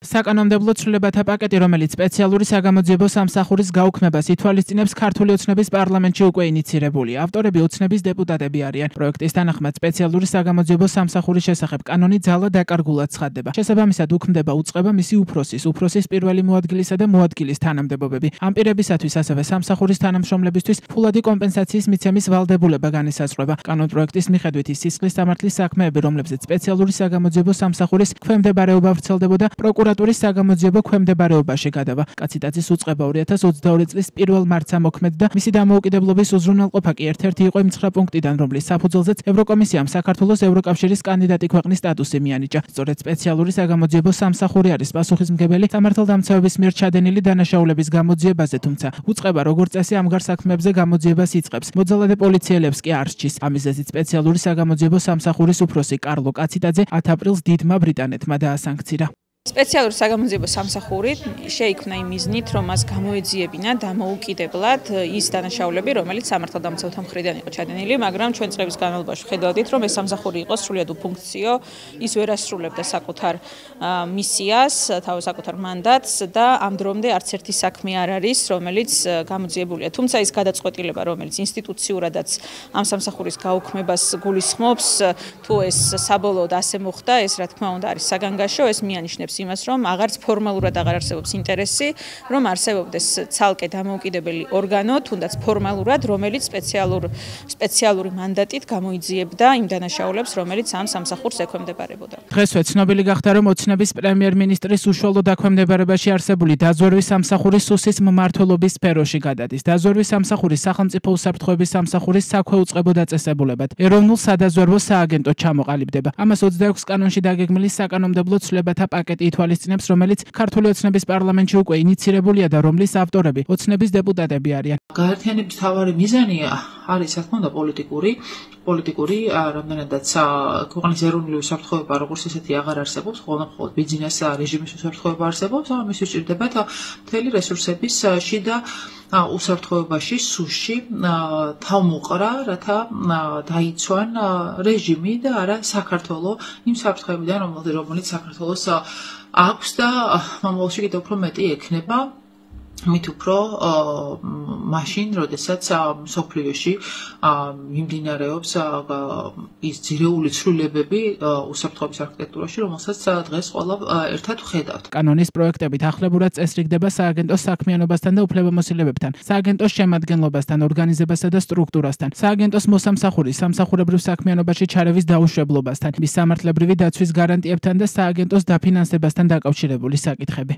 საკანონმდებლო ცვლილებათა პაკეტი, რომელიც სპეციალური საგამოძიებო სამსახურის გაუქმებას ითვალისწინებს, ქართული ოცნების პარლამენტში უკვე ინიცირებულია. ავტორები ოცნების დეპუტატები არიან. პროექტის თანახმად სპეციალური საგამოძიებო სამსახურის შესახებ კანონი ძალა დაკარგულად ცხადდება. შესაბამისად უქმდება უწყება მისი უფროსის პირველი მოადგილისა და მოადგილის თანამდებობები. ამ პირებისათვის ასევე სამსახურის თანამშრომლებისთვის ფულადი კომპენსაციის მიცემის ვალდებულება განისაზღვრება. კანონპროექტის მიხედვით ის სისხლის სამართლის საქმეები, რომლებზეც სპეციალური საგამოძიებო სამსახურის ქვემდებარეობა ვრცელდებოდა, პროკურატურის საგამოძიებო ქვემდებარეობაში გადავა. კაციტაცის უწყება 2022 წლის 1 მარტს მოქმედდა. მისი დამოუკიდებლობის უზრუნველყოფა კი ერთ-ერთი იყო იმ 9 პუნქტიდან, რომლის საფუძველზეც ევროკომისიამ საქართველოს ევროკავშირის კანდიდატი ქვეყნის სტატუსი მიანიჭა. სწორედ სპეციალური საგამოძიებო სამსახური არის პასუხისმგებელი სამართალდამცავების მიერ ჩადენილი დანაშაულების გამოძიებაზე, თუმცა უწყება როგორც წესი ამგვარ საქმეებზე გამოძიებას იწყებს. მოძალადე პოლიციელებს კი არ რჩის. ამის ზეწით სპეციალური საგამოძიებო სამსახურის უფროსი კარლო კაციტაძე 10 აპრილს დიდმა ბრიტანეთმა დაასანქცირა. სპეციალური საგამოძიებო სამსახური შეიქმნა იმ მიზნით, რომ მას გამოეძიებინა დამოუკიდებლად ის დანაშაულები, რომელიც სამართალდამცავთა მხრიდან იყო ჩადენილი, მაგრამ ჩვენ წლების განმავლობაში ხედავდით, რომ ეს სამსახური იყო სრულიად უფუნქციო, ის ვერ ასრულებდა საკუთარ მისიას, საკუთარ მანდატს და ამ დრომდე არც ერთი საქმე არ არის, რომელიც გამოძიებულია. თუმცა ის გადაწყვეტილება, რომელიც ინსტიტუციურადაც ამ სამსახურის გაუქმებას გულისხმობს, თუ ეს საბოლოოდ ასე მოხდა, ეს რა თქმა უნდა არის საგანგაშო, ეს მიანიშნებს იმას, რომ აღარც ფორმალურად აღარ არსებობს ინტერესი, რომ არსებობდეს ცალკე დამოუკიდებელი ორგანო, თუნდაც ფორმალურად, რომელიც სპეციალური მანდატით გამოიძიებდა იმ დანაშაულებს, რომელიც ამ სამსახურს ექვემდებარებოდა. დღესვე ცნობილი გახდა, რომ ოცნების პრემიერ-მინისტრის უშუალო დაქვემდებარებაში არსებული დაზვერვის სამსახური სუსის მმართველობის სფეროში გადადის. დაზვერვის სამსახური სახელმწიფო უსაფრთხოების სამსახურის საქვეუწყებო დაწესებულებად ეროვნულ სადაზვერვო სააგენტოდ ჩამოყალიბდება. ამას 26 კანონში დაგეგმილი საკანონმდებლო ცვლილებათა პაკეტი ითვალისწინებს, რომელიც ქართული ოცნების პარლამენტში უკვე ინიცირებულია და რომლის ავტორები ოცნების დეპუტატები არიან. გაერთიანების მთავარი მიზანი არის, რა თქმა უნდა, პოლიტიკური, რამდენადაც ქვეყნის ეროვნული უსაფრთხოება როგორც ესეთი აღარ არსებობს, მხოლოდ ბიზნეს რეჟიმის უსაფრთხოება არსებობს, ამის უჭირდებათ მთელი რესურსების შიდა უსაფრთხოებაში, სუში თავმოყრა, რათა დაიცვან რეჟიმი და არა საქართველო იმ საფრთხეებიდან, რომელიც საქართველოს აქვს და მომავალში კიდევ უფრო მეტი ექნება. მით უფრო მაშინ, როდესაც მსოფლიოში მიმდინარეობს ის ძირეული ცვლილებები უსაფრთხოების არქიტექტურაში, რომელსაც დღეს ყველა ერთად ვხედავთ. კანონის პროექტებით ახლებურად წესრიგდება სააგენტოს საქმიანობასთან და უფლებამოსილებებთან, სააგენტოს შემადგენლობასთან, ორგანიზებასა და სტრუქტურასთან, სააგენტოს მოსამსახურის სამსახურებრივ საქმიანობაში ჩარევის დაუშვებლობასთან, მის სამართლებრივი დაცვის გარანტიებთან და სააგენტოს დაფინანსებასთან დაკავშირებული საკითხები.